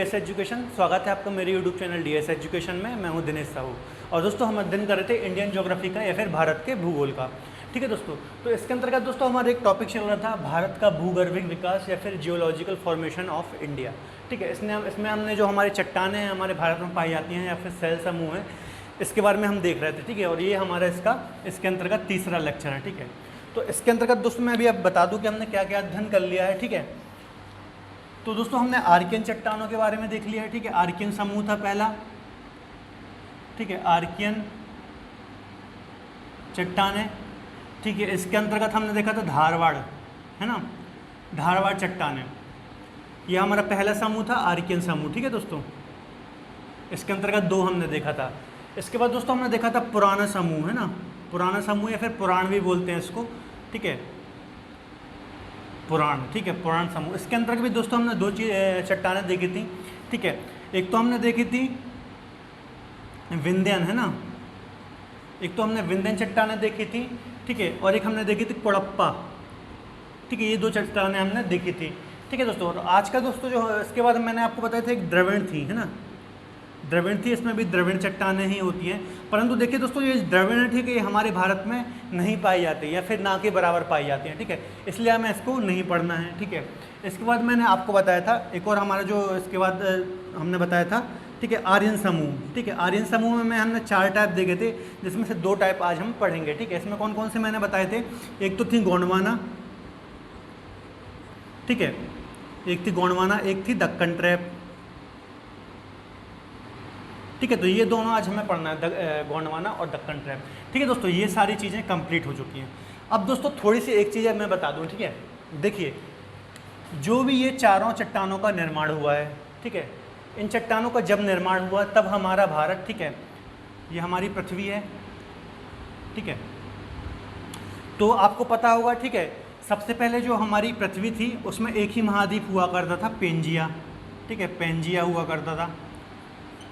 DS education. स्वागत है आपका मेरे यूट्यूब चैनल डीएस एजुकेशन में। मैं हूं दिनेश साहू और दोस्तों हम अध्ययन कर रहे थे इंडियन ज्योग्राफी का या फिर भारत के भूगोल का। ठीक है दोस्तों, तो इसके अंतर्गत दोस्तों हमारा एक टॉपिक चल रहा था भारत का भूगर्भिक विकास या फिर जियोलॉजिकल फॉर्मेशन ऑफ इंडिया। ठीक है, इसमें हमने जो हमारी चट्टानें हैं हमारे भारत में पाई जाती हैं या फिर सेल समूह हैं, इसके बारे में हम देख रहे थे। ठीक है, और ये हमारा इसके अंतर्गत तीसरा लेक्चर है। ठीक है, तो इसके अंतर्गत दोस्तों मैं अभी अब बता दूं कि हमने क्या क्या अध्ययन कर लिया है। ठीक है, तो दोस्तों हमने आर्कियन चट्टानों के बारे में देख लिया है। ठीक है, आर्कियन समूह था पहला। ठीक है, आर्कियन चट्टानें। ठीक है, इसके अंतर्गत हमने देखा था धारवाड़, है ना, धारवाड़ चट्टानें, यह हमारा पहला समूह था आर्कियन समूह। ठीक है दोस्तों, इसके अंतर्गत दो हमने देखा था। इसके बाद दोस्तों हमने देखा था पुराना समूह, है ना, पुराना समूह या फिर पुराण भी बोलते हैं इसको। ठीक है, पुराण। ठीक है, पुराण समूह। इसके अंतर्गत भी दोस्तों हमने दो चट्टानें देखी थी। ठीक है, एक तो हमने देखी थी विंध्यन, है ना, एक तो हमने विंध्यन चट्टानें देखी थी। ठीक है, और एक हमने देखी थी कोडप्पा। ठीक है, ये दो चट्टानें हमने देखी थी। ठीक है दोस्तों, और आज का दोस्तों जो इसके बाद मैंने आपको बताया था एक द्रविड़ थी, है ना, द्रविड़ थी। इसमें भी द्रविड़ चट्टानें ही होती हैं, परंतु देखिए दोस्तों ये द्रविड़ है, ठीक है, ये हमारे भारत में नहीं पाई जाती या फिर ना के बराबर पाई जाती हैं। ठीक है, इसलिए हमें इसको नहीं पढ़ना है। ठीक है, इसके बाद मैंने आपको बताया था एक और हमारा जो इसके बाद हमने बताया था, ठीक है, आर्यन समूह। ठीक है, आर्यन समूह में हमने 4 टाइप देखे थे, जिसमें से 2 टाइप आज हम पढ़ेंगे। ठीक है, इसमें कौन कौन से मैंने बताए थे, एक तो थी गोंडवाना, ठीक है, एक थी गोंडवाना, एक थी दक्कन ट्रैप। ठीक है, तो ये दोनों आज हमें पढ़ना है, गोंडवाना और दक्कन ट्रैप। ठीक है दोस्तों, ये सारी चीज़ें कंप्लीट हो चुकी हैं। अब दोस्तों थोड़ी सी एक चीज़ मैं बता दूं। ठीक है, देखिए जो भी ये चारों चट्टानों का निर्माण हुआ है, ठीक है, इन चट्टानों का जब निर्माण हुआ तब हमारा भारत, ठीक है, ये हमारी पृथ्वी है। ठीक है, तो आपको पता होगा, ठीक है, सबसे पहले जो हमारी पृथ्वी थी उसमें एक ही महाद्वीप हुआ करता था, पेंजिया। ठीक है, पेंजिया हुआ करता था।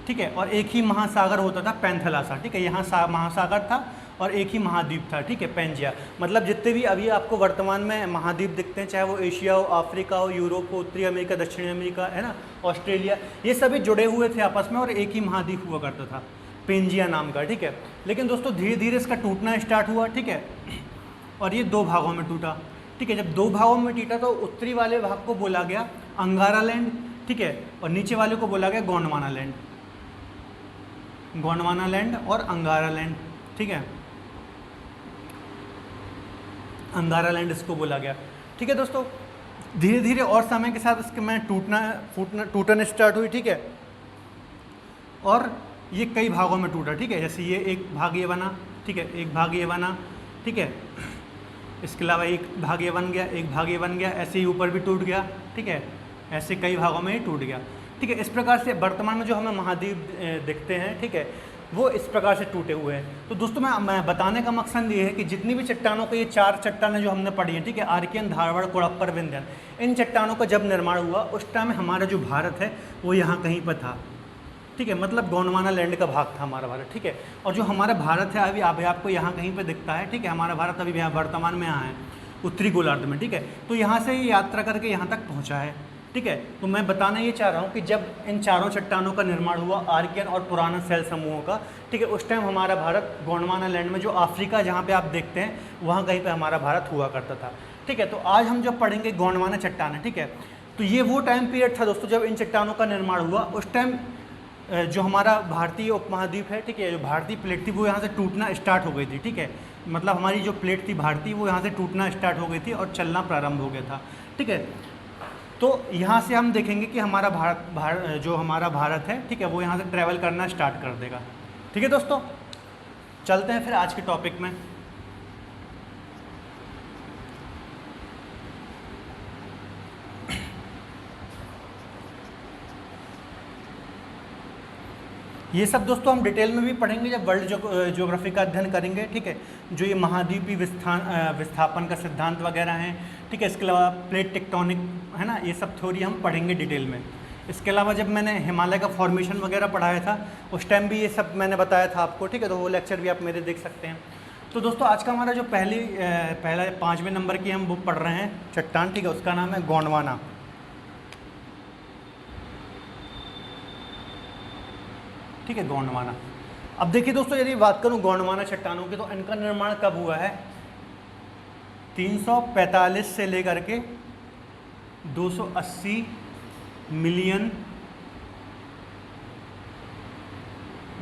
ठीक है, और एक ही महासागर होता था, पैंथलासा। ठीक है, यहाँ महासागर था और एक ही महाद्वीप था। ठीक है, पेंजिया। मतलब जितने भी अभी आपको वर्तमान में महाद्वीप दिखते हैं, चाहे वो एशिया हो, अफ्रीका हो, यूरोप हो, उत्तरी अमेरिका, दक्षिणी अमेरिका, है ना, ऑस्ट्रेलिया, ये सभी जुड़े हुए थे आपस में और एक ही महाद्वीप हुआ करता था, पेंजिया नाम का। ठीक है, लेकिन दोस्तों धीरे धीरे इसका टूटना स्टार्ट हुआ। ठीक है, और ये 2 भागों में टूटा। ठीक है, जब 2 भागों में टूटा तो उत्तरी वाले भाग को बोला गया अंगारा लैंड। ठीक है, और नीचे वाले को बोला गया गोंडवाना लैंड, गोंडवाना लैंड और अंगारा लैंड। ठीक है, अंगारा लैंड इसको बोला गया। ठीक है दोस्तों, धीरे धीरे और समय के साथ इसके में टूटन स्टार्ट हुई। ठीक है, और ये कई भागों में टूटा। ठीक है, जैसे ये एक भाग ये बना, ठीक है, एक भाग ये बना, ठीक है, इसके अलावा एक भाग ये बन गया, एक भाग ये बन गया, ऐसे ही ऊपर भी टूट गया। ठीक है, ऐसे कई भागों में ही टूट गया। ठीक है, इस प्रकार से वर्तमान में जो हमें महाद्वीप दिखते हैं, ठीक है, वो इस प्रकार से टूटे हुए हैं। तो दोस्तों मैं बताने का मकसद ये है कि जितनी भी चट्टानों को, ये 4 चट्टानें जो हमने पढ़ी हैं, ठीक है, आर्कियन, धारवाड़, कोडप्पर, विंध्यन, इन चट्टानों का जब निर्माण हुआ उस टाइम हमारा जो भारत है वो यहाँ कहीं पर था। ठीक है, मतलब गोंडवाना लैंड का भाग था हमारा भारत। ठीक है, और जो हमारा भारत है अभी आपको यहाँ कहीं पर दिखता है। ठीक है, हमारा भारत अभी वर्तमान में यहाँ है, उत्तरी गोलार्ध में। ठीक है, तो यहाँ से यात्रा करके यहाँ तक पहुँचा है। ठीक है, तो मैं बताना ये चाह रहा हूँ कि जब इन चारों चट्टानों का निर्माण हुआ, आर्कियन और पुराना सेल समूहों का, ठीक है, उस टाइम हमारा भारत गोंडवाना लैंड में, जो अफ्रीका जहाँ पे आप देखते हैं वहाँ कहीं पे हमारा भारत हुआ करता था। ठीक है, तो आज हम जब पढ़ेंगे गोंडवाना चट्टानें, ठीक है, तो ये वो टाइम पीरियड था दोस्तों जब इन चट्टानों का निर्माण हुआ। उस टाइम जो हमारा भारतीय उपमहाद्वीप है, ठीक है, जो भारतीय प्लेट थी वो यहाँ से टूटना स्टार्ट हो गई थी। ठीक है, मतलब हमारी जो प्लेट थी भारतीय, वो यहाँ से टूटना स्टार्ट हो गई थी और चलना प्रारंभ हो गया था। ठीक है, तो यहाँ से हम देखेंगे कि हमारा जो हमारा भारत है, ठीक है, वो यहाँ से ट्रैवल करना स्टार्ट कर देगा। ठीक है दोस्तों, चलते हैं फिर आज के टॉपिक में। ये सब दोस्तों हम डिटेल में भी पढ़ेंगे जब वर्ल्ड ज्योग्राफी का अध्ययन करेंगे। ठीक है, जो ये महाद्वीपीय विस्थापन का सिद्धांत वगैरह हैं, ठीक है, इसके अलावा प्लेट टेक्टोनिक, है ना, ये सब थ्योरी हम पढ़ेंगे डिटेल में। इसके अलावा जब मैंने हिमालय का फॉर्मेशन वगैरह पढ़ाया था उस टाइम भी ये सब मैंने बताया था आपको। ठीक है, तो वो लेक्चर भी आप मेरे देख सकते हैं। तो दोस्तों आज का हमारा जो पहला 5वें नंबर की हम बुक पढ़ रहे हैं चट्टान, ठीक है, उसका नाम है गोंडवाना। ठीक है, गोंडवाना। अब देखिए दोस्तों, यदि बात करूं गोंडवाना चट्टानों की, तो इनका निर्माण कब हुआ है? 345 से लेकर के 280 मिलियन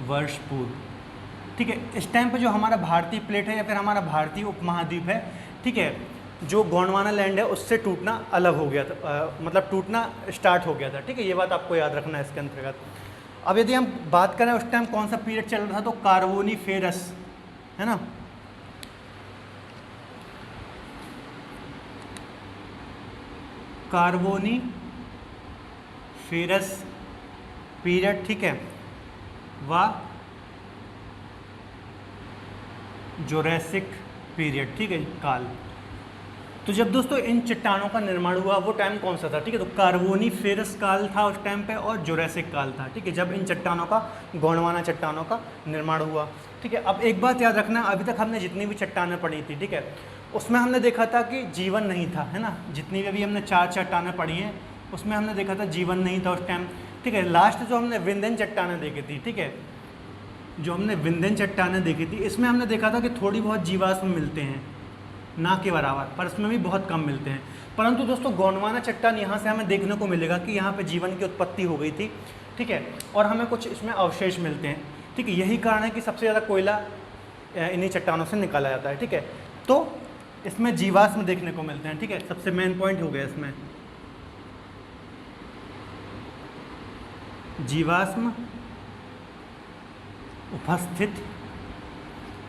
वर्ष पूर्व, ठीक है। इस टाइम पे जो हमारा भारतीय प्लेट है या फिर हमारा भारतीय उपमहाद्वीप है, ठीक है, जो गोंडवाना लैंड है उससे टूटना अलग हो गया था, मतलब टूटना स्टार्ट हो गया था, ठीक है। ये बात आपको याद रखना है इसके अंतर्गत। अब यदि हम बात करें उस टाइम कौन सा पीरियड चल रहा था, तो कार्बोनीफेरस, है ना, कार्बोनीफेरस पीरियड, ठीक है, व जोरैसिक पीरियड, ठीक है, काल। तो जब दोस्तों इन चट्टानों का निर्माण हुआ वो टाइम कौन सा था, ठीक है, तो कार्बोनीफेरस काल था उस टाइम पे और जोरैसिक काल था, ठीक है, जब इन चट्टानों का, गोंडवाना चट्टानों का निर्माण हुआ, ठीक है। अब एक बात याद रखना, अभी तक हमने जितनी भी चट्टानें पढ़ी थी, ठीक है, उसमें हमने देखा था कि जीवन नहीं था, है ना, जितनी भी अभी हमने 4 चट्टानें पढ़ी हैं उसमें हमने देखा था जीवन नहीं था उस टाइम, ठीक है। लास्ट जो हमने विंध्यन चट्टानें देखी थी, ठीक है, जो हमने विंध्यन चट्टानें देखी थी, इसमें हमने देखा था कि थोड़ी बहुत जीवाश्म मिलते हैं, ना के बराबर, पर इसमें भी बहुत कम मिलते हैं। परंतु दोस्तों गोंडवाना चट्टान यहाँ से हमें देखने को मिलेगा कि यहाँ पे जीवन की उत्पत्ति हो गई थी, ठीक है, और हमें कुछ इसमें अवशेष मिलते हैं, ठीक है। यही कारण है कि सबसे ज़्यादा कोयला इन्हीं चट्टानों से निकाला जाता है, ठीक है। तो इसमें जीवाश्म देखने को मिलते हैं, ठीक है, सबसे मेन पॉइंट हो गया इसमें जीवाश्म उपस्थित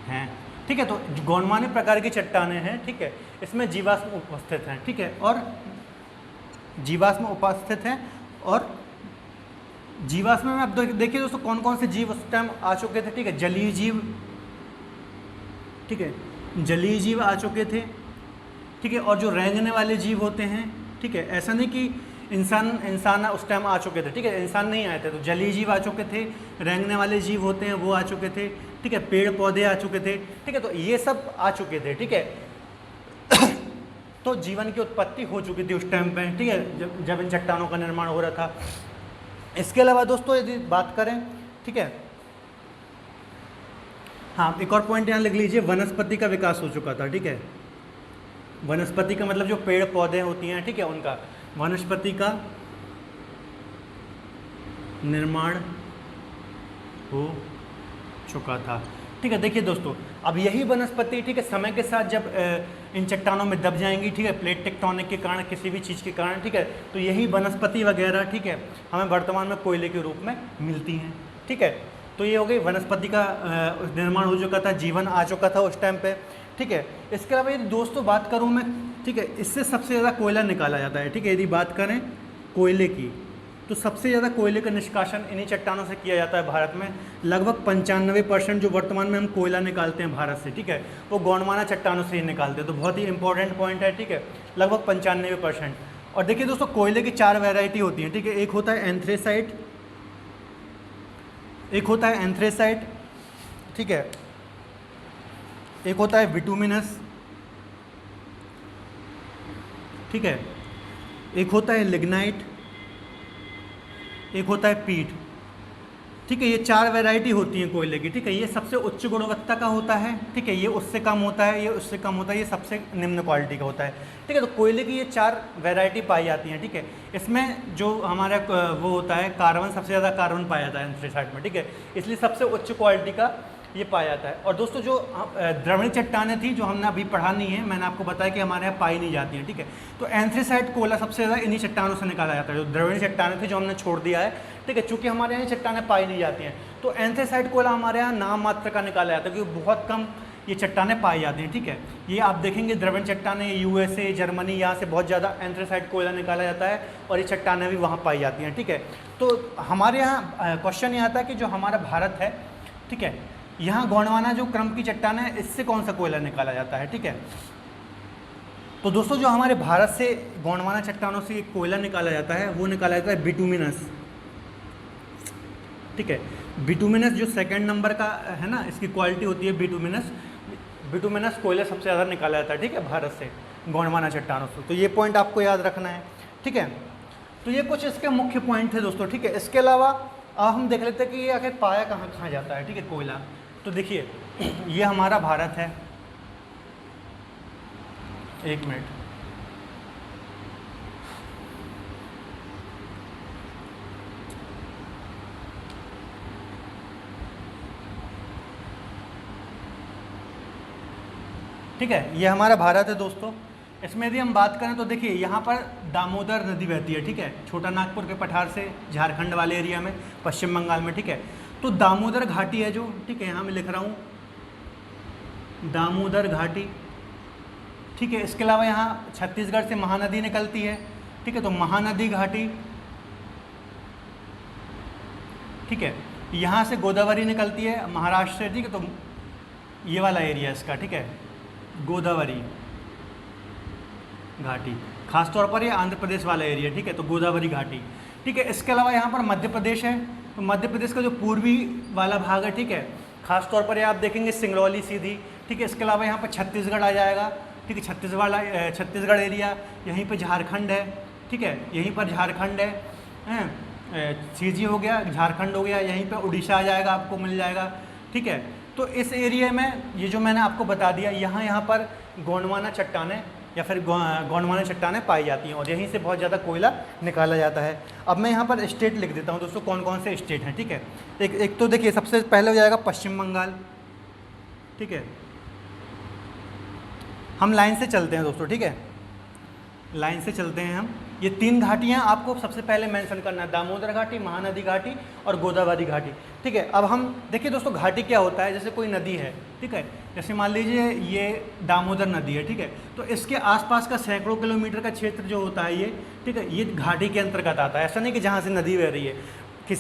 हैं, ठीक है। तो गोंडवानी प्रकार की चट्टानें हैं, ठीक है, इसमें जीवाश्म उपस्थित हैं, ठीक है, और जीवाश्म उपस्थित हैं। और जीवाश्म में अब देखिए दोस्तों कौन कौन से जीव उस टाइम आ चुके थे, ठीक है, जलीय जीव, ठीक है, जलीय जीव आ चुके थे, ठीक है, और जो रेंगने वाले जीव होते हैं, ठीक है, ऐसा नहीं कि इंसान उस टाइम आ चुके थे, ठीक है, इंसान नहीं आए थे, तो जलीय जीव आ चुके थे, रेंगने वाले जीव होते हैं वो आ चुके थे, ठीक है, पेड़ पौधे आ चुके थे, ठीक है, तो ये सब आ चुके थे, ठीक है। तो जीवन की उत्पत्ति हो चुकी थी उस टाइम पे, ठीक है, जब इन चट्टानों का निर्माण हो रहा था। इसके अलावा दोस्तों यदि बात करें, ठीक है, हाँ, एक और पॉइंट यहाँ लिख लीजिए, वनस्पति का विकास हो चुका था, ठीक है। वनस्पति का मतलब जो पेड़ पौधे होती हैं, ठीक है, उनका वनस्पति का निर्माण हो चुका था, ठीक है। देखिए दोस्तों, अब यही वनस्पति, ठीक है, समय के साथ जब इन चट्टानों में दब जाएंगी, ठीक है, प्लेट टेक्टोनिक के कारण, किसी भी चीज़ के कारण, ठीक है, तो यही वनस्पति वगैरह, ठीक है, हमें वर्तमान में कोयले के रूप में मिलती हैं, ठीक है। तो ये हो गई वनस्पति का निर्माण हो चुका था, जीवन आ चुका था उस टाइम पे, ठीक है। इसके अलावा यदि दोस्तों बात करूँ मैं, ठीक है, इससे सबसे ज़्यादा कोयला निकाला जाता है, ठीक है, यदि बात करें कोयले की, तो सबसे ज़्यादा कोयले का निष्कासन इन्हीं चट्टानों से किया जाता है भारत में। लगभग 95% जो वर्तमान में हम कोयला निकालते हैं भारत से, ठीक है, वो गोंडवाना चट्टानों से ही निकालते हैं। तो बहुत ही इंपॉर्टेंट पॉइंट है, ठीक है, लगभग 95%। और देखिए दोस्तों, कोयले की 4 वैरायटी होती हैं, ठीक है, एक होता है एंथ्रेसाइट, एक होता है एंथ्रेसाइट, ठीक है, एक होता है बिटुमिनस, ठीक है, एक होता है लिग्नाइट, एक होता है पीट, ठीक है। ये 4 वैरायटी होती हैं कोयले की, ठीक है। ये सबसे उच्च गुणवत्ता का होता है, ठीक है, ये उससे कम होता है, ये उससे कम होता है, ये सबसे निम्न क्वालिटी का होता है, ठीक है। तो कोयले की ये 4 वैरायटी पाई जाती हैं, ठीक है। इसमें जो हमारा वो होता है कार्बन, सबसे ज़्यादा कार्बन पाया जाता है एंथ्रेसाइट में, ठीक है, इसलिए सबसे उच्च क्वालिटी का ये पाया जाता है। और दोस्तों जो द्रवणीय चट्टानें थी जो हमने अभी पढ़ा नहीं है, मैंने आपको बताया कि हमारे यहाँ पाई नहीं जाती हैं, ठीक है। तो एंथ्रेसाइट कोयला सबसे ज़्यादा इन्हीं चट्टानों से निकाला जाता है, जो द्रवणीय चट्टानें थी जो हमने छोड़ दिया है, ठीक है, चूँकि हमारे यहाँ चट्टानें पाई नहीं जाती हैं, तो एंथ्रेसाइट कोयला हमारे यहाँ नाम मात्र का निकाला जाता है, क्योंकि बहुत कम ये चट्टानें पाई जाती हैं, ठीक है। ये आप देखेंगे द्रवण चट्टानें USA, जर्मनी, यहाँ से बहुत ज़्यादा एंथ्रेसाइट कोयला निकाला जाता है और ये चट्टानें भी वहाँ पाई जाती हैं, ठीक है। तो हमारे यहाँ क्वेश्चन ये आता है कि जो हमारा भारत है, ठीक है, यहाँ गोंडवाना जो क्रम की चट्टान है, इससे कौन सा कोयला निकाला जाता है, ठीक है। तो दोस्तों जो हमारे भारत से गोंडवाना चट्टानों से कोयला निकाला जाता है वो निकाला जाता है बिटुमिनस, ठीक है। बिटुमिनस जो 2nd नंबर का है ना, इसकी क्वालिटी होती है बिटुमिनस। बिटुमिनस कोयला सबसे ज़्यादा निकाला जाता है, ठीक है, भारत से गोंडवाना चट्टानों से। तो ये पॉइंट आपको याद रखना है, ठीक है। तो ये कुछ इसके मुख्य पॉइंट थे दोस्तों, ठीक है। इसके अलावा अब हम देख लेते हैं कि ये आखिर पाया कहाँ कहाँ जाता है, ठीक है, कोयला। तो देखिए ये हमारा भारत है, एक मिनट, ठीक है, ये हमारा भारत है दोस्तों। इसमें यदि हम बात करें तो देखिए यहाँ पर दामोदर नदी बहती है, ठीक है, छोटा नागपुर के पठार से झारखंड वाले एरिया में, पश्चिम बंगाल में, ठीक है। तो दामोदर घाटी है जो, ठीक है, यहाँ मैं लिख रहा हूँ दामोदर घाटी, ठीक है। इसके अलावा यहाँ छत्तीसगढ़ से महानदी निकलती है, ठीक है, तो महानदी घाटी, ठीक है। यहाँ से गोदावरी निकलती है महाराष्ट्र से, ठीक है, तो ये वाला एरिया इसका, ठीक है, गोदावरी घाटी, खासतौर पर ये आंध्र प्रदेश वाला एरिया, ठीक है, तो गोदावरी घाटी, ठीक है। इसके अलावा यहाँ पर मध्य प्रदेश है, तो मध्य प्रदेश का जो पूर्वी वाला भाग है, ठीक है, खासतौर पर ये आप देखेंगे सिंगरौली सीधी, ठीक है। इसके अलावा यहाँ पर छत्तीसगढ़ आ जाएगा, ठीक है, छत्तीसगढ़ एरिया, यहीं पे झारखंड है, ठीक है, यहीं पर झारखंड है, सीजी हो गया, झारखंड हो गया, यहीं पे उड़ीसा आ जाएगा, आपको मिल जाएगा, ठीक है। तो इस एरिया में ये जो मैंने आपको बता दिया, यहाँ पर गोंडवाना चट्टानें या फिर गोंडवाना चट्टानें पाई जाती हैं और यहीं से बहुत ज़्यादा कोयला निकाला जाता है। अब मैं यहाँ पर स्टेट लिख देता हूँ दोस्तों, कौन कौन से स्टेट हैं, ठीक है। एक तो देखिए सबसे पहले हो जाएगा पश्चिम बंगाल, ठीक है, हम लाइन से चलते हैं दोस्तों, ठीक है, लाइन से चलते हैं हम। ये 3 घाटियाँ आपको सबसे पहले मेंशन करना है, दामोदर घाटी, महानदी घाटी और गोदावरी घाटी, ठीक है। अब हम देखिए दोस्तों घाटी क्या होता है, जैसे कोई नदी है, ठीक है, जैसे मान लीजिए ये दामोदर नदी है, ठीक है, तो इसके आसपास का सैकड़ों किलोमीटर का क्षेत्र जो होता है ये, ठीक है, ये घाटी के अंतर्गत आता है। ऐसा नहीं कि जहाँ से नदी बह रही है,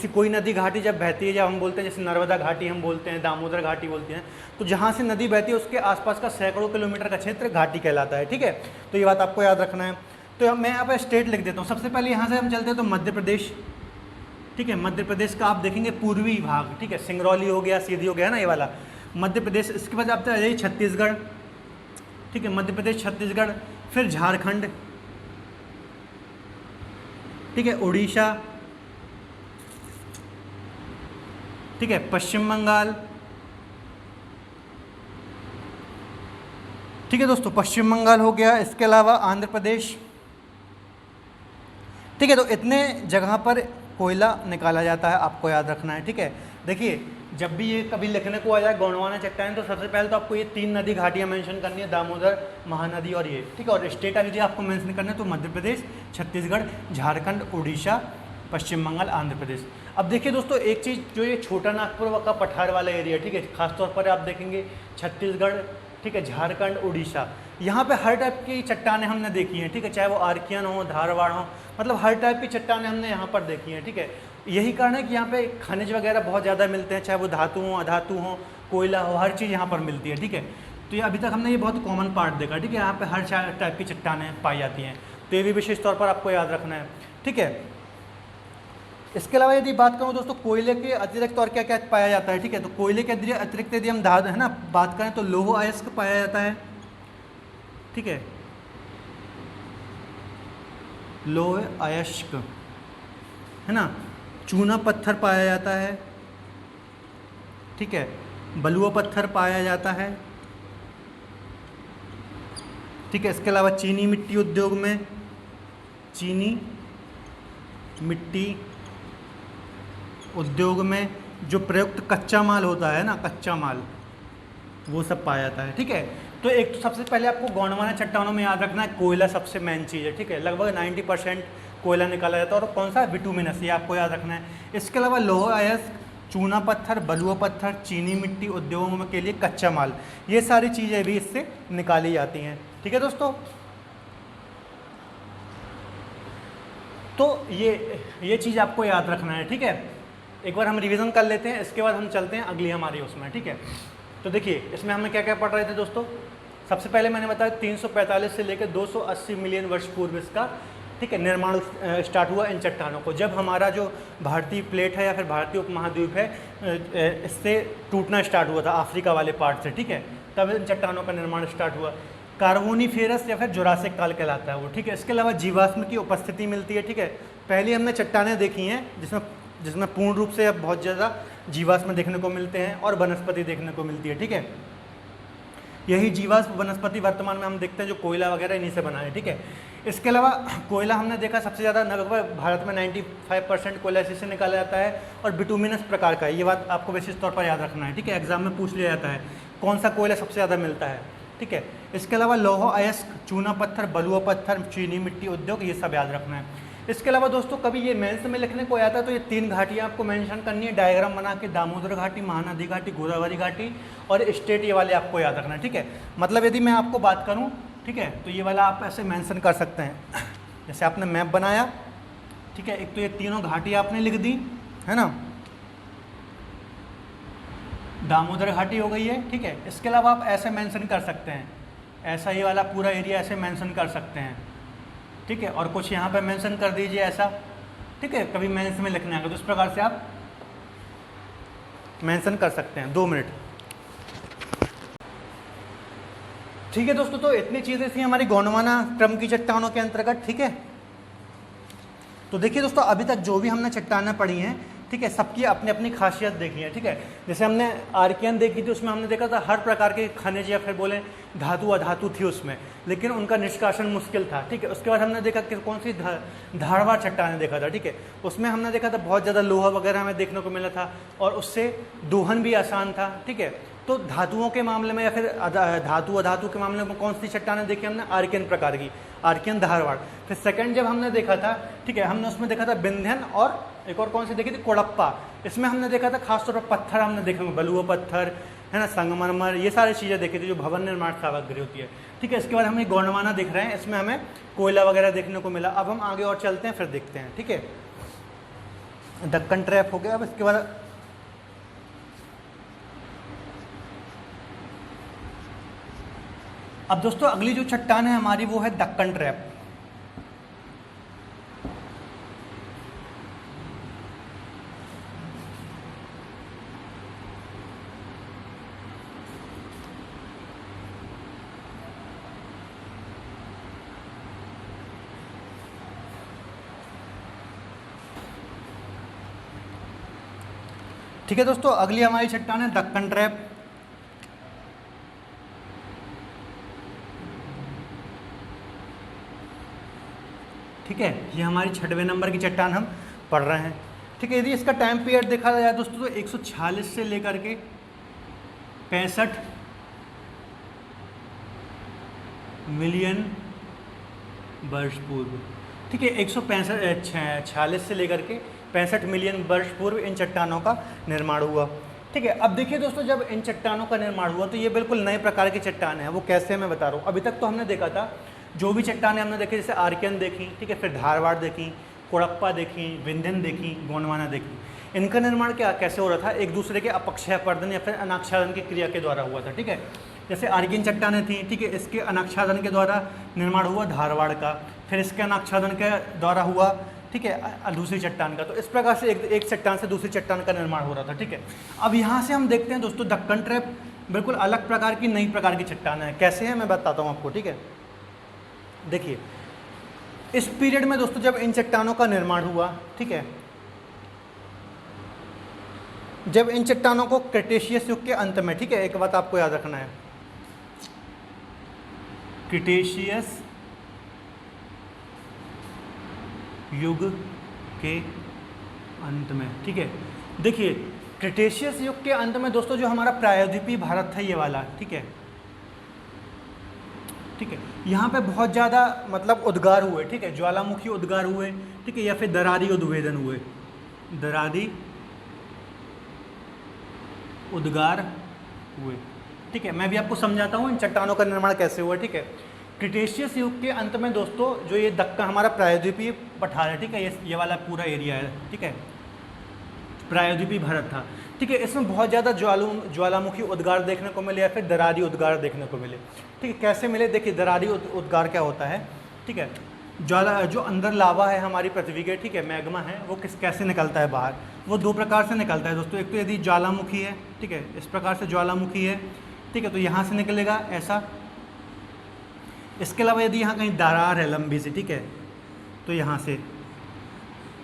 कोई नदी घाटी जब बहती है, जब हम बोलते हैं जैसे नर्मदा घाटी हम बोलते हैं, दामोदर घाटी बोलते हैं, तो जहाँ से नदी बहती है उसके आसपास का सैकड़ों किलोमीटर का क्षेत्र घाटी कहलाता है, ठीक है। तो ये बात आपको याद रखना है। तो मैं यहाँ पर स्टेट लिख देता हूँ। सबसे पहले यहाँ से हम चलते हैं तो मध्य प्रदेश, ठीक है, मध्य प्रदेश का आप देखेंगे पूर्वी भाग, ठीक है, सिंगरौली हो गया, सीधी हो गया ना ये वाला मध्य प्रदेश। इसके बाद आप आ जाइए छत्तीसगढ़, ठीक है, मध्य प्रदेश, छत्तीसगढ़, फिर झारखंड, ठीक है, उड़ीसा, ठीक है, पश्चिम बंगाल, ठीक है दोस्तों, पश्चिम बंगाल हो गया। इसके अलावा आंध्र प्रदेश, ठीक है। तो इतने जगह पर कोयला निकाला जाता है, आपको याद रखना है, ठीक है। देखिए जब भी ये कभी लिखने को आ जाए गोंडवाना चट्टान, तो सबसे पहले तो आपको ये 3 नदी घाटियाँ मेंशन करनी है, दामोदर, महानदी और ये, ठीक है। और स्टेट यदि आपको मेंशन करना है तो मध्य प्रदेश, छत्तीसगढ़, झारखंड, उड़ीसा, पश्चिम बंगाल, आंध्र प्रदेश। अब देखिए दोस्तों एक चीज़, जो ये छोटा नागपुर का पठार वाला एरिया, ठीक है, खासतौर पर आप देखेंगे छत्तीसगढ़, ठीक है, झारखंड, उड़ीसा, यहाँ पे हर टाइप की चट्टानें हमने देखी हैं, ठीक है, चाहे वो आर्कियन हो, धारवाड़ हो, मतलब हर टाइप की चट्टानें हमने यहाँ पर देखी हैं, ठीक है। यही कारण है कि यहाँ पे खनिज वगैरह बहुत ज़्यादा मिलते हैं, चाहे वो धातु हो, अधातु हो, कोयला हो, हर चीज़ यहाँ पर मिलती है, ठीक है। तो ये अभी तक हमने ये बहुत कॉमन पार्ट देखा, ठीक है, यहाँ पे हर टाइप की चट्टानें पाई जाती हैं, तो ये भी विशेष तौर पर आपको याद रखना है, ठीक है। इसके अलावा यदि बात करूँ दोस्तों कोयले के अतिरिक्त और क्या क्या पाया जाता है, ठीक है, तो कोयले के अतिरिक्त यदि हम धातु है ना बात करें तो लौह अयस्क पाया जाता है, ठीक है, लौह अयस्क है ना, चूना पत्थर पाया जाता है, ठीक है, बलुआ पत्थर पाया जाता है, ठीक है। इसके अलावा चीनी मिट्टी उद्योग में, चीनी मिट्टी उद्योग में जो प्रयुक्त कच्चा माल होता है ना, कच्चा माल, वो सब पाया जाता है, ठीक है। तो एक तो सबसे पहले आपको गोंडवाना चट्टानों में याद रखना है, कोयला सबसे मेन चीज़ है, ठीक है, लगभग 90% कोयला निकाला जाता है, और कौन सा, बिटुमिनस, ये आपको याद रखना है। इसके अलावा लौह अयस्क, चूना पत्थर, बलुआ पत्थर, चीनी मिट्टी उद्योगों के लिए कच्चा माल, ये सारी चीज़ें भी इससे निकाली जाती हैं, ठीक है दोस्तों। तो ये चीज़ आपको याद रखना है, ठीक है। एक बार हम रिवीजन कर लेते हैं, इसके बाद हम चलते हैं अगली हमारी उसमें, ठीक है। तो देखिए इसमें हमने क्या क्या पढ़ रहे थे दोस्तों। सबसे पहले मैंने बताया 345 से लेकर 280 मिलियन वर्ष पूर्व इसका, ठीक है, निर्माण स्टार्ट हुआ इन चट्टानों को। जब हमारा जो भारतीय प्लेट है या फिर भारतीय उपमहाद्वीप है इससे टूटना स्टार्ट हुआ था अफ्रीका वाले पार्ट से, ठीक है, तब इन चट्टानों का निर्माण स्टार्ट हुआ। कार्बोनीफेरस या फिर जुरासिक काल कहलाता है वो, ठीक है। इसके अलावा जीवाश्म की उपस्थिति मिलती है, ठीक है। पहले हमने चट्टानें देखी हैं जिसमें जिसमें पूर्ण रूप से अब बहुत ज़्यादा जीवाश्म देखने को मिलते हैं और वनस्पति देखने को मिलती है, ठीक है। यही जीवाश्म वनस्पति वर्तमान में हम देखते हैं जो कोयला वगैरह इन्हीं से बना है, ठीक है। इसके अलावा कोयला हमने देखा सबसे ज़्यादा लगभग भारत में 95% कोयला इसी से निकाला जाता है और बिटुमिनस प्रकार का है। ये बात आपको विशेष तौर पर याद रखना है, ठीक है। एग्जाम में पूछ लिया जाता है कौन सा कोयला सबसे ज़्यादा मिलता है, ठीक है। इसके अलावा लौह अयस्क, चूना पत्थर, बलुआ पत्थर, चीनी मिट्टी उद्योग, ये सब याद रखना है। इसके अलावा दोस्तों कभी ये मेंस में लिखने को आता है तो ये 3 घाटियाँ आपको मेंशन करनी है, डायग्राम बना के, दामोदर घाटी, महानदी घाटी, गोदावरी घाटी और स्टेट, ये वाले आपको याद रखना है, ठीक है। मतलब यदि मैं आपको बात करूँ, ठीक है, तो ये वाला आप ऐसे मेंशन कर सकते हैं। जैसे आपने मैप बनाया, ठीक है, एक तो ये तीनों घाटी आपने लिख दी, है ना, दामोदर घाटी हो गई है, ठीक है। इसके अलावा आप ऐसे मेंशन कर सकते हैं, ऐसा ये वाला पूरा एरिया ऐसे मेंशन कर सकते हैं, ठीक है। और कुछ यहाँ पे मेंशन कर दीजिए ऐसा, ठीक है। कभी मेंस में लिखना है तो इस प्रकार से आप मेंशन कर सकते हैं। 2 मिनट, ठीक है दोस्तों। तो इतनी चीज़ें थी हमारी गोंडवाना क्रम की चट्टानों के अंतर्गत, ठीक है। तो देखिए दोस्तों, अभी तक जो भी हमने चट्टानें पढ़ी हैं, ठीक है, सबकी अपनी अपनी खासियत देखी है, ठीक है। जैसे हमने आर्कियन देखी थी, उसमें हमने देखा था हर प्रकार के खनिज या फिर बोले धातु अधातु थी उसमें, लेकिन उनका निष्कासन मुश्किल था, ठीक है। उसके बाद हमने देखा कि कौन सी धारवाड़ चट्टानें देखा था, ठीक है। उसमें हमने देखा था बहुत ज़्यादा लोहा वगैरह हमें देखने को मिला था और उससे दोहन भी आसान था, ठीक है। तो धातुओं के मामले में या फिर धातु अधातु के मामले में कौन सी चट्टानें देखी हमने? आर्कियन प्रकार की, आर्कियन धारवाड़। फिर सेकंड जब हमने देखा था, ठीक है, हमने उसमें देखा था विंध्यन और एक और कौन सी देखी थी? कोड़प्पा। इसमें हमने देखा था खासतौर पर पत्थर हमने देखे, बलुआ पत्थर, है ना, संगमरमर, ये सारी चीज़ें देखी थी जो भवन निर्माण सामग्री होती है, ठीक है। इसके बाद हमें गोंडवाना दिख रहे हैं, इसमें हमें कोयला वगैरह देखने को मिला। अब हम आगे और चलते हैं, फिर देखते हैं, ठीक है। दक्कन ट्रैप हो गया। अब इसके बाद अब दोस्तों अगली जो चट्टान है हमारी वो है दक्कन ट्रैप। ठीक है दोस्तों, अगली हमारी चट्टान है दक्कन ट्रैप। ठीक है, ये हमारी 6वें नंबर की चट्टान हम पढ़ रहे हैं, ठीक है। यदि इसका टाइम पीरियड देखा जाए दोस्तों तो 146 से लेकर के 65 मिलियन वर्ष पूर्व, ठीक है। 146 से लेकर के 65 मिलियन वर्ष पूर्व इन चट्टानों का निर्माण हुआ, ठीक है। अब देखिए दोस्तों, जब इन चट्टानों का निर्माण हुआ तो ये बिल्कुल नए प्रकार की चट्टान है। वो कैसे मैं बता रहा हूँ। अभी तक तो हमने देखा था जो भी चट्टानें हमने देखी, जैसे आर्कियन देखी, ठीक है, फिर धारवाड़ देखी, कोड़प्पा देखी, विंध्यन देखी, गोंडवाना देखी, इनका निर्माण क्या कैसे हो रहा था? एक दूसरे के अपक्षयपर्दन या फिर अनाच्छादन की क्रिया के द्वारा हुआ था, ठीक है। जैसे आर्कियन चट्टानें थी, ठीक है, इसके अनाच्छादन के द्वारा निर्माण हुआ धारवाड़ का, फिर इसके अनाच्छादन के द्वारा हुआ, ठीक है, दूसरी चट्टान का। तो इस प्रकार से एक चट्टान से दूसरी चट्टान का निर्माण हो रहा था, ठीक है। अब यहाँ से हम देखते हैं दोस्तों, दक्कन ट्रैप बिल्कुल अलग प्रकार की, नई प्रकार की चट्टान है। कैसे है मैं बताता हूँ आपको, ठीक है। देखिए, इस पीरियड में दोस्तों जब इन चट्टानों का निर्माण हुआ, ठीक है, जब इन चट्टानों को क्रिटेशियस युग के अंत में, ठीक है, एक बात आपको याद रखना है, क्रिटेशियस युग के अंत में, ठीक है। देखिए, क्रिटेशियस युग के अंत में दोस्तों जो हमारा प्रायद्वीपीय भारत था ये वाला, ठीक है, ठीक है, यहाँ पे बहुत ज़्यादा मतलब उद्गार हुए, ठीक है, ज्वालामुखी उद्गार हुए, ठीक है, या फिर दरारी उद्भेदन हुए, दरारी उद्गार हुए, ठीक है। मैं भी आपको समझाता हूँ इन चट्टानों का निर्माण कैसे हुआ, ठीक है। क्रिटेशियस युग के अंत में दोस्तों जो ये दक्कन हमारा प्रायद्वीपीय पठार है, ठीक है, ये वाला पूरा एरिया है, ठीक है, प्रायद्वीपीय भारत था, ठीक है। इसमें बहुत ज़्यादा ज्वालामुखी उद्गार देखने को मिले या फिर दरारी उद्गार देखने को मिले, ठीक है। कैसे मिले? देखिए, दरारी उद्गार क्या होता है, ठीक है, जो अंदर लावा है हमारी पृथ्वी के, ठीक है, मैग्मा है, वो कैसे निकलता है बाहर? वो 2 प्रकार से निकलता है दोस्तों। एक तो यदि ज्वालामुखी है, ठीक है, इस प्रकार से ज्वालामुखी है, ठीक है, तो यहाँ से निकलेगा ऐसा। इसके अलावा यदि यहाँ कहीं दरार है लंबी सी, ठीक है, तो यहाँ से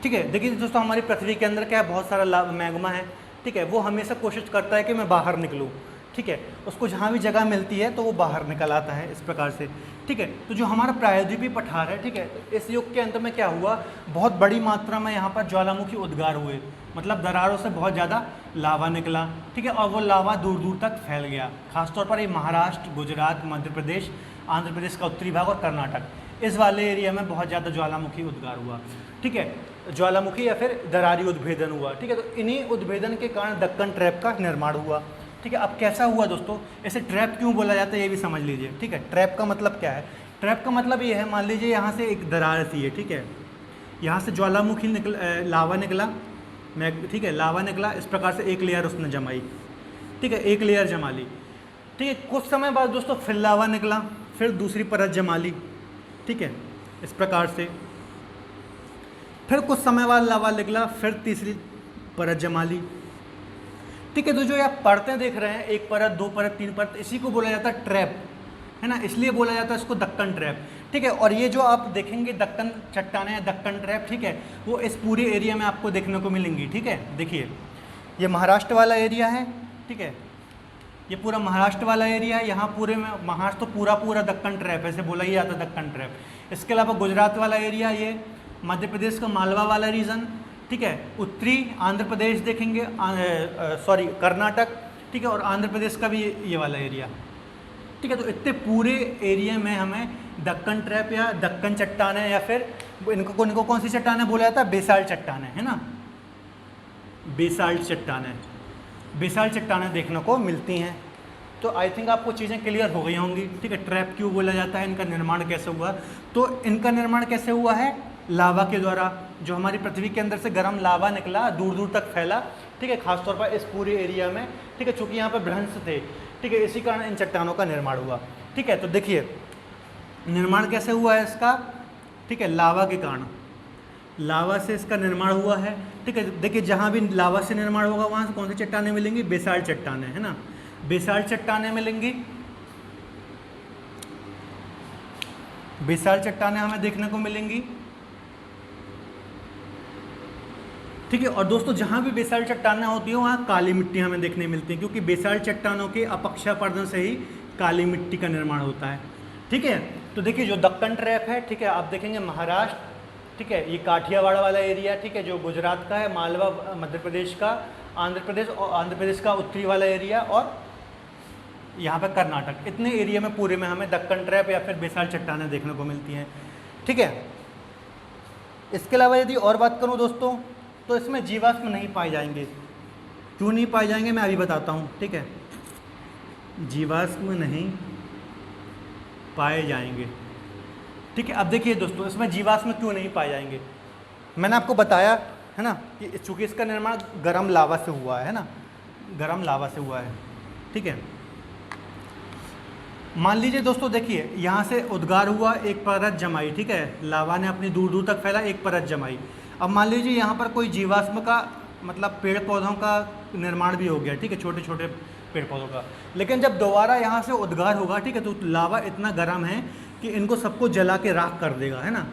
ठीक है। देखिए दोस्तों, हमारी पृथ्वी के अंदर क्या है, बहुत सारा मैग्मा है, ठीक है। वो हमेशा कोशिश करता है कि मैं बाहर निकलूँ, ठीक है। उसको जहाँ भी जगह मिलती है तो वो बाहर निकल आता है इस प्रकार से, ठीक है। तो जो हमारा प्रायद्वीपीय पठार है, ठीक है, तो इस युग के अंत में क्या हुआ, बहुत बड़ी मात्रा में यहाँ पर ज्वालामुखी उद्गार हुए, मतलब दरारों से बहुत ज़्यादा लावा निकला, ठीक है। और वो लावा दूर दूर तक फैल गया, खासतौर पर ये महाराष्ट्र, गुजरात, मध्य प्रदेश, आंध्र प्रदेश का उत्तरी भाग और कर्नाटक, इस वाले एरिया में बहुत ज़्यादा ज्वालामुखी उद्गार हुआ, ठीक है। ज्वालामुखी या फिर दरारी उद्भेदन हुआ, ठीक है। तो इन्हीं उद्भेदन के कारण दक्कन ट्रैप का निर्माण हुआ, ठीक है। अब कैसा हुआ दोस्तों, ऐसे ट्रैप क्यों बोला जाता है ये भी समझ लीजिए, ठीक है। ट्रैप का मतलब क्या है, ट्रैप का मतलब ये है, मान लीजिए यहाँ से एक दरार सी है, ठीक है, यहाँ से ज्वालामुखी लावा निकला, ठीक है, लावा निकला, इस प्रकार से एक लेयर उसने जमाई, ठीक है, एक लेयर जमा ली, ठीक है। कुछ समय बाद दोस्तों फिर लावा निकला, फिर दूसरी परत जमा ली, ठीक है, इस प्रकार से। फिर कुछ समय बाद लावा निकला, फिर तीसरी परत जमा ली, ठीक है। तो जो आप परतें देख रहे हैं, एक परत, दो परत, तीन परत, इसी को बोला जाता है ट्रैप, है ना, इसलिए बोला जाता है इसको दक्कन ट्रैप, ठीक है। और ये जो आप देखेंगे दक्कन चट्टानें या दक्कन ट्रैप, ठीक है, वो इस पूरे एरिया में आपको देखने को मिलेंगी, ठीक है। देखिए ये महाराष्ट्र वाला एरिया है, ठीक है, ये पूरा महाराष्ट्र वाला एरिया है, यहाँ पूरे में महाराष्ट्र तो पूरा पूरा दक्कन ट्रैप, ऐसे बोला ही जाता है दक्कन ट्रैप। इसके अलावा गुजरात वाला एरिया, ये मध्य प्रदेश का मालवा वाला रीजन, ठीक है, उत्तरी आंध्र प्रदेश देखेंगे, सॉरी कर्नाटक, ठीक है, और आंध्र प्रदेश का भी ये वाला एरिया, ठीक है। तो इतने पूरे एरिया में हमें दक्कन ट्रैप या दक्कन चट्टानें या फिर इनको कौन सी चट्टानें बोला जाता है, बेसाल्ट चट्टानें, है ना, बेसाल्ट चट्टानें, बेसाल्ट चट्टानें देखने को मिलती हैं। तो आई थिंक आपको चीज़ें क्लियर हो गई होंगी, ठीक है। ट्रैप क्यों बोला जाता है, इनका निर्माण कैसे हुआ, तो इनका निर्माण कैसे हुआ है, लावा के द्वारा, जो हमारी पृथ्वी के अंदर से गर्म लावा निकला, दूर दूर तक फैला, ठीक है, खासतौर पर इस पूरे एरिया में, ठीक है, चूँकि यहाँ पर भ्रंश थे, ठीक है, इसी कारण इन चट्टानों का निर्माण हुआ, ठीक है। तो देखिए निर्माण कैसे हुआ है इसका, ठीक है, लावा के कारण, लावा से इसका निर्माण हुआ है, ठीक है। देखिए जहाँ भी लावा से निर्माण होगा वहाँ से कौन सी चट्टानें मिलेंगी, बेसाल्ट चट्टानें, है ना, बेसाल्ट चट्टानें मिलेंगी, बेसाल्ट चट्टानें हमें देखने को मिलेंगी, ठीक है। और दोस्तों जहाँ भी बेसाल्ट चट्टानें होती हैं वहाँ काली मिट्टी हमें देखने मिलती है, क्योंकि बेसाल्ट चट्टानों के अपक्षापर्दन से ही काली मिट्टी का निर्माण होता है, ठीक है। तो देखिए जो दक्कन ट्रैप है, ठीक है, आप देखेंगे महाराष्ट्र, ठीक है, ये काठियावाड़ वाला एरिया, ठीक है, जो गुजरात का है, मालवा मध्य प्रदेश का, आंध्र प्रदेश और आंध्र प्रदेश का उत्तरी वाला एरिया, और यहाँ पर कर्नाटक, इतने एरिया में पूरे में हमें दक्कन ट्रैप या फिर बेसाल्ट चट्टानें देखने को मिलती हैं, ठीक है। इसके अलावा यदि और बात करूँ दोस्तों, तो इसमें जीवाश्म नहीं पाए जाएंगे। क्यों नहीं पाए जाएंगे मैं अभी बताता हूँ, ठीक है, जीवाश्म नहीं पाए जाएंगे, ठीक है। अब देखिए दोस्तों इसमें जीवाश्म क्यों नहीं पाए जाएंगे, मैंने आपको बताया है ना कि चूँकि इसका निर्माण गर्म लावा से हुआ है ना, गर्म लावा से हुआ है, ठीक है। मान लीजिए दोस्तों, देखिए यहाँ से उद्गार हुआ, एक परत जमाई, ठीक है, लावा ने अपनी दूर दूर तक फैला, एक परत जमाई। अब मान लीजिए यहाँ पर कोई जीवाश्म का मतलब पेड़ पौधों का निर्माण भी हो गया, ठीक है, छोटे छोटे पेड़ पौधों का, लेकिन जब दोबारा यहाँ से उद्गार होगा, ठीक है, तो लावा इतना गर्म है कि इनको सबको जला के राख कर देगा, है ना,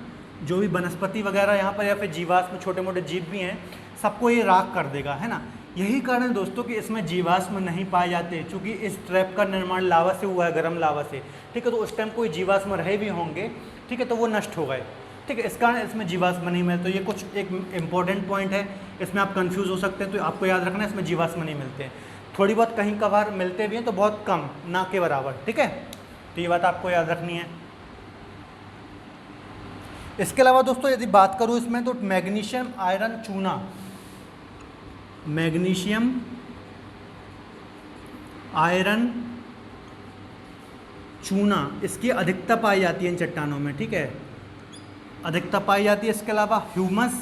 जो भी वनस्पति वगैरह यहाँ पर या फिर जीवाश्म छोटे मोटे जीव भी हैं, सबको ये राख कर देगा, है ना। यही कारण दोस्तों कि इसमें जीवाश्म नहीं पाए जाते, क्योंकि इस ट्रैप का निर्माण लावा से हुआ है, गर्म लावा से, ठीक है। तो उस टाइम कोई जीवाश्म रहे भी होंगे, ठीक है, तो वो नष्ट हो गए, ठीक है, इस कारण इसमें जीवाश्म नहीं मिलते। तो ये कुछ एक इम्पॉर्टेंट पॉइंट है, इसमें आप कंफ्यूज हो सकते हैं, तो आपको याद रखना है इसमें जीवाश्म नहीं मिलते हैं, थोड़ी बहुत कहीं कभार मिलते भी हैं, तो बहुत कम, ना के बराबर, ठीक है। तो ये बात आपको याद रखनी है। इसके अलावा दोस्तों यदि बात करूँ इसमें, तो मैग्नीशियम आयरन चूना, मैग्नीशियम आयरन चूना, इसकी अधिकता पाई जाती है इन चट्टानों में, ठीक है, अधिकता पाई जाती है। इसके अलावा ह्यूमस,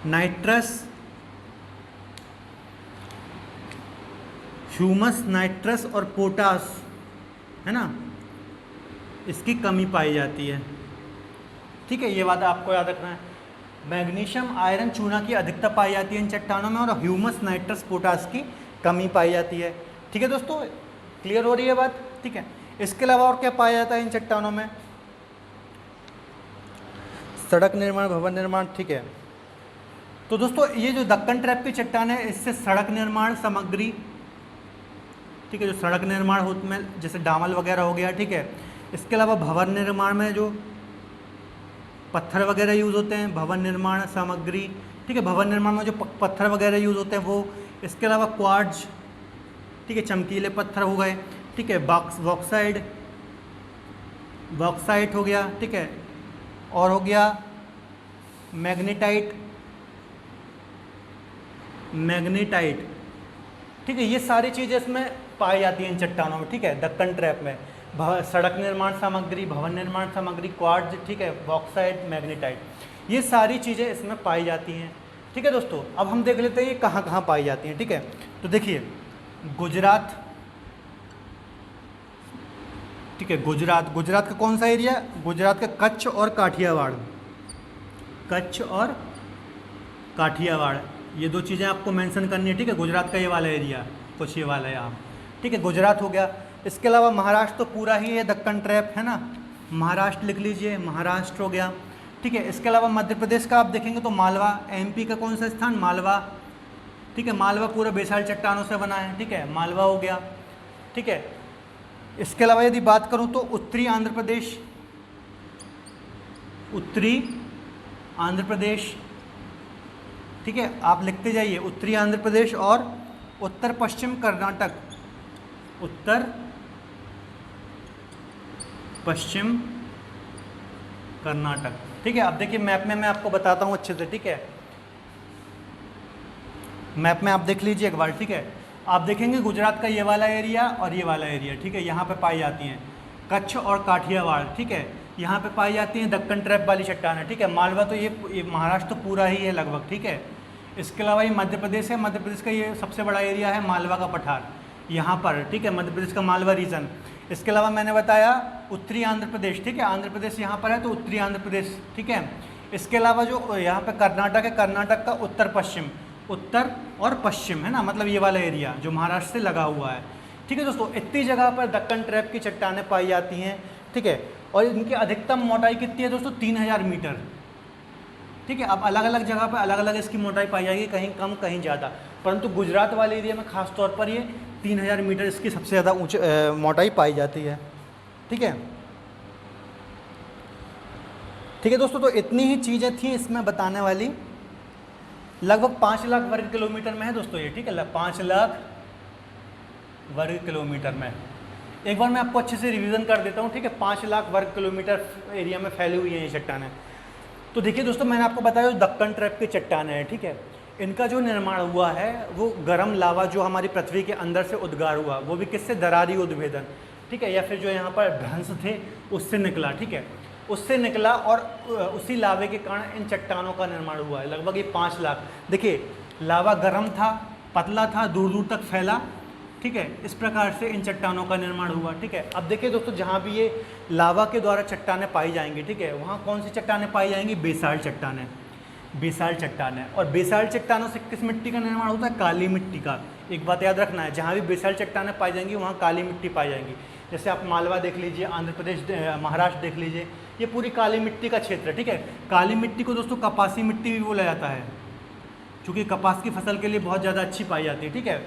नाइट्रस, ह्यूमस, नाइट्रस और पोटास, है ना, इसकी कमी पाई जाती है, ठीक है। ये बात आपको याद रखना है, मैग्नीशियम आयरन चूना की अधिकता पाई जाती है इन चट्टानों में, और ह्यूमस, नाइट्रस, पोटास की कमी पाई जाती है, ठीक है दोस्तों, क्लियर हो रही है बात, ठीक है। इसके अलावा और क्या पाया जाता है इन चट्टानों में, सड़क निर्माण, भवन निर्माण, ठीक है। तो दोस्तों ये जो दक्कन ट्रैप की चट्टान है, इससे सड़क निर्माण सामग्री, ठीक है, जो सड़क निर्माण होते में जैसे डामर वगैरह हो गया, ठीक है। इसके अलावा भवन निर्माण में जो पत्थर वगैरह यूज़ होते हैं, भवन निर्माण सामग्री, ठीक है, भवन निर्माण में जो पत्थर वगैरह यूज़ होते हैं वो। इसके अलावा क्वार्ट्ज, ठीक है, चमकीले पत्थर हो गए, ठीक है, बॉक्साइड, बॉक्साइट हो गया, ठीक है, और हो गया मैग्नेटाइट, मैग्नेटाइट, ठीक है। ये सारी चीज़ें इसमें पाई जाती हैं इन चट्टानों में, ठीक है, दक्कन ट्रैप में। सड़क निर्माण सामग्री, भवन निर्माण सामग्री, क्वार्ट्ज, ठीक है, बॉक्साइट, मैग्नेटाइट, ये सारी चीज़ें इसमें पाई जाती हैं, ठीक है दोस्तों। अब हम देख लेते हैं ये कहाँ कहाँ पाई जाती हैं, ठीक है। तो देखिए गुजरात, ठीक है, गुजरात, गुजरात का कौन सा एरिया? गुजरात का कच्छ और काठियावाड़, कच्छ और काठियावाड़, ये दो चीज़ें आपको मेंशन करनी है, ठीक है। गुजरात का ये वाला एरिया, कुछ ये वाला है यहाँ, ठीक है, गुजरात हो गया। इसके अलावा महाराष्ट्र तो पूरा ही है दक्कन ट्रैप, है ना, महाराष्ट्र लिख लीजिए, महाराष्ट्र हो गया, ठीक है। इसके अलावा मध्य प्रदेश का आप देखेंगे तो मालवा, एमपी का कौन सा स्थान? मालवा, ठीक है, मालवा पूरा बेसाल्ट चट्टानों से बना है, ठीक है, मालवा हो गया, ठीक है। इसके अलावा यदि बात करूं तो उत्तरी आंध्र प्रदेश, उत्तरी आंध्र प्रदेश, ठीक है, आप लिखते जाइए, उत्तरी आंध्र प्रदेश और उत्तर पश्चिम कर्नाटक, उत्तर पश्चिम कर्नाटक, ठीक है। अब देखिए मैप में मैं आपको बताता हूँ अच्छे से, ठीक है, मैप में आप देख लीजिए एक बार, ठीक है। आप देखेंगे गुजरात का ये वाला एरिया और ये वाला एरिया, ठीक है, यहाँ पे पाई जाती हैं कच्छ और काठियावाड़, ठीक है, यहाँ पे पाई जाती हैं दक्कन ट्रैप वाली चट्टानें, ठीक है। मालवा तो ये महाराष्ट्र तो पूरा ही है लगभग, ठीक है। इसके अलावा ये मध्य प्रदेश है, मध्य प्रदेश का ये सबसे बड़ा एरिया है मालवा का पठार, यहाँ पर, ठीक है, मध्य प्रदेश का मालवा रीजन। इसके अलावा मैंने बताया उत्तरी आंध्र प्रदेश, ठीक है, आंध्र प्रदेश यहाँ पर है तो उत्तरी आंध्र प्रदेश, ठीक है। इसके अलावा जो यहाँ पे कर्नाटक है, कर्नाटक का उत्तर पश्चिम, उत्तर और पश्चिम, है ना, मतलब ये वाला एरिया जो महाराष्ट्र से लगा हुआ है, ठीक है दोस्तों। इतनी जगह पर दक्कन ट्रैप की चट्टानें पाई जाती हैं, ठीक है, और इनकी अधिकतम मोटाई कितनी है दोस्तों? 3000 मीटर, ठीक है। अब अलग अलग जगह पर अलग अलग इसकी मोटाई पाई जाएगी, कहीं कम कहीं ज़्यादा, परंतु गुजरात वाले एरिया में खास तौर पर ये 3000 मीटर इसकी सबसे ज़्यादा मोटाई पाई जाती है, ठीक है, ठीक है दोस्तों। तो इतनी ही चीज़ें थी इसमें बताने वाली, लगभग 5 लाख वर्ग किलोमीटर में है दोस्तों ये, ठीक है, 5 लाख वर्ग किलोमीटर में। एक बार मैं आपको अच्छे से रिवीजन कर देता हूँ, ठीक है। 5 लाख वर्ग किलोमीटर एरिया में फैली हुई है ये चट्टानें। तो देखिए दोस्तों, मैंने आपको बताया जो दक्कन ट्रैप की चट्टानें हैं, ठीक है, इनका जो निर्माण हुआ है वो गर्म लावा जो हमारी पृथ्वी के अंदर से उद्गार हुआ, वो भी किससे? दरारी उद्भेदन, ठीक है, या फिर जो यहाँ पर भ्रंश थे उससे निकला, ठीक है, उससे निकला और उसी लावे के कारण इन चट्टानों का निर्माण हुआ है। लगभग ये 5 लाख, देखिए लावा गर्म था, पतला था, दूर दूर तक फैला, ठीक है, इस प्रकार से इन चट्टानों का निर्माण हुआ, ठीक है। अब देखिए दोस्तों, जहाँ भी ये लावा के द्वारा चट्टानें पाई जाएंगी, ठीक है, वहाँ कौन सी चट्टानें पाई जाएंगी? बेसाल्ट चट्टानें, बेसाल्ट चट्टानें। और बेसाल्ट चट्टानों से किस मिट्टी का निर्माण होता है? काली मिट्टी का। एक बात याद रखना है, जहाँ भी बेसाल्ट चट्टानें पाई जाएंगी वहाँ काली मिट्टी पाई जाएंगी। जैसे आप मालवा देख लीजिए, आंध्र प्रदेश, महाराष्ट्र देख लीजिए, ये पूरी काली मिट्टी का क्षेत्र है, ठीक है। काली मिट्टी को दोस्तों कपासी मिट्टी भी बोला जाता है, क्योंकि कपास की फसल के लिए बहुत ज़्यादा अच्छी पाई जाती है, ठीक है।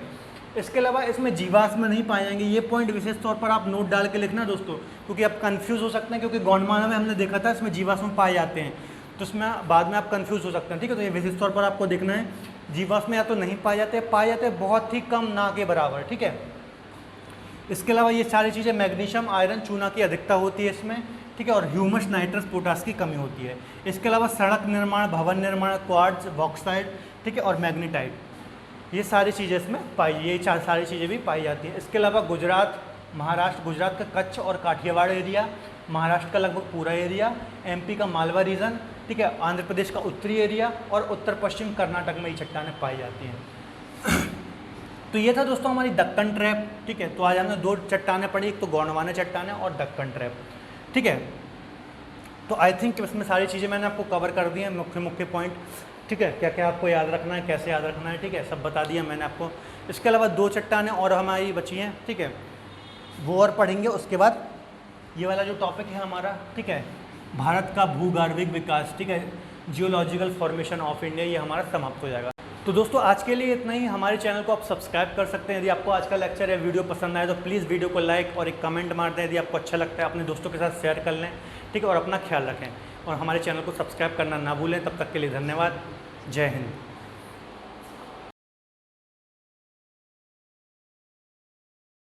इसके अलावा इसमें जीवाश्म नहीं पाए जाएंगे, ये पॉइंट विशेष तौर पर आप नोट डाल के लिखना दोस्तों, क्योंकि आप कंफ्यूज हो सकते हैं, क्योंकि गोंडवाना में हमने देखा था इसमें जीवाश्म पाए जाते हैं, तो इसमें बाद में आप कंफ्यूज हो सकते हैं, ठीक है। तो ये विशेष तौर पर आपको देखना है, जीवाश्म या तो नहीं पाए जाते हैं बहुत ही कम, ना के बराबर, ठीक है। इसके अलावा ये सारी चीज़ें मैग्नीशियम, आयरन, चूना की अधिकता होती है इसमें, ठीक है, और ह्यूमस, नाइट्रस, पोटास की कमी होती है। इसके अलावा सड़क निर्माण, भवन निर्माण, क्वार्ट्ज, बॉक्साइट, ठीक है, और मैग्नेटाइट, ये सारी चीज़ें इसमें पाई, ये सारी चीज़ें भी पाई जाती हैं। इसके अलावा गुजरात, महाराष्ट्र, गुजरात का कच्छ और काठियावाड़ एरिया, महाराष्ट्र का लगभग पूरा एरिया, एमपी का मालवा रीजन, ठीक है, आंध्र प्रदेश का उत्तरी एरिया और उत्तर पश्चिम कर्नाटक में ये चट्टानें पाई जाती हैं। तो ये था दोस्तों हमारी दक्कन ट्रैप, ठीक है। तो आज हमने 2 चट्टानें पढ़ी, एक तो गोंडवाना चट्टानें और दक्कन ट्रैप, ठीक है। तो आई थिंक इसमें सारी चीज़ें मैंने आपको कवर कर दी हैं, मुख्य मुख्य पॉइंट, ठीक है, क्या क्या आपको याद रखना है, कैसे याद रखना है, ठीक है, सब बता दिया मैंने आपको। इसके अलावा 2 चट्टानें और हमारी बची हैं, ठीक है, वो और पढ़ेंगे। उसके बाद ये वाला जो टॉपिक है हमारा, ठीक है, भारत का भूगर्भिक विकास, ठीक है, जियोलॉजिकल फॉर्मेशन ऑफ इंडिया, ये हमारा समाप्त हो जाएगा। तो दोस्तों आज के लिए इतना ही। हमारे चैनल को आप सब्सक्राइब कर सकते हैं। यदि आपको आज का लेक्चर या वीडियो पसंद आए तो प्लीज़ वीडियो को लाइक और एक कमेंट मार दें। यदि आपको अच्छा लगता है अपने दोस्तों के साथ शेयर कर लें, ठीक है, और अपना ख्याल रखें और हमारे चैनल को सब्सक्राइब करना ना भूलें। तब तक के लिए धन्यवाद। जय हिंद।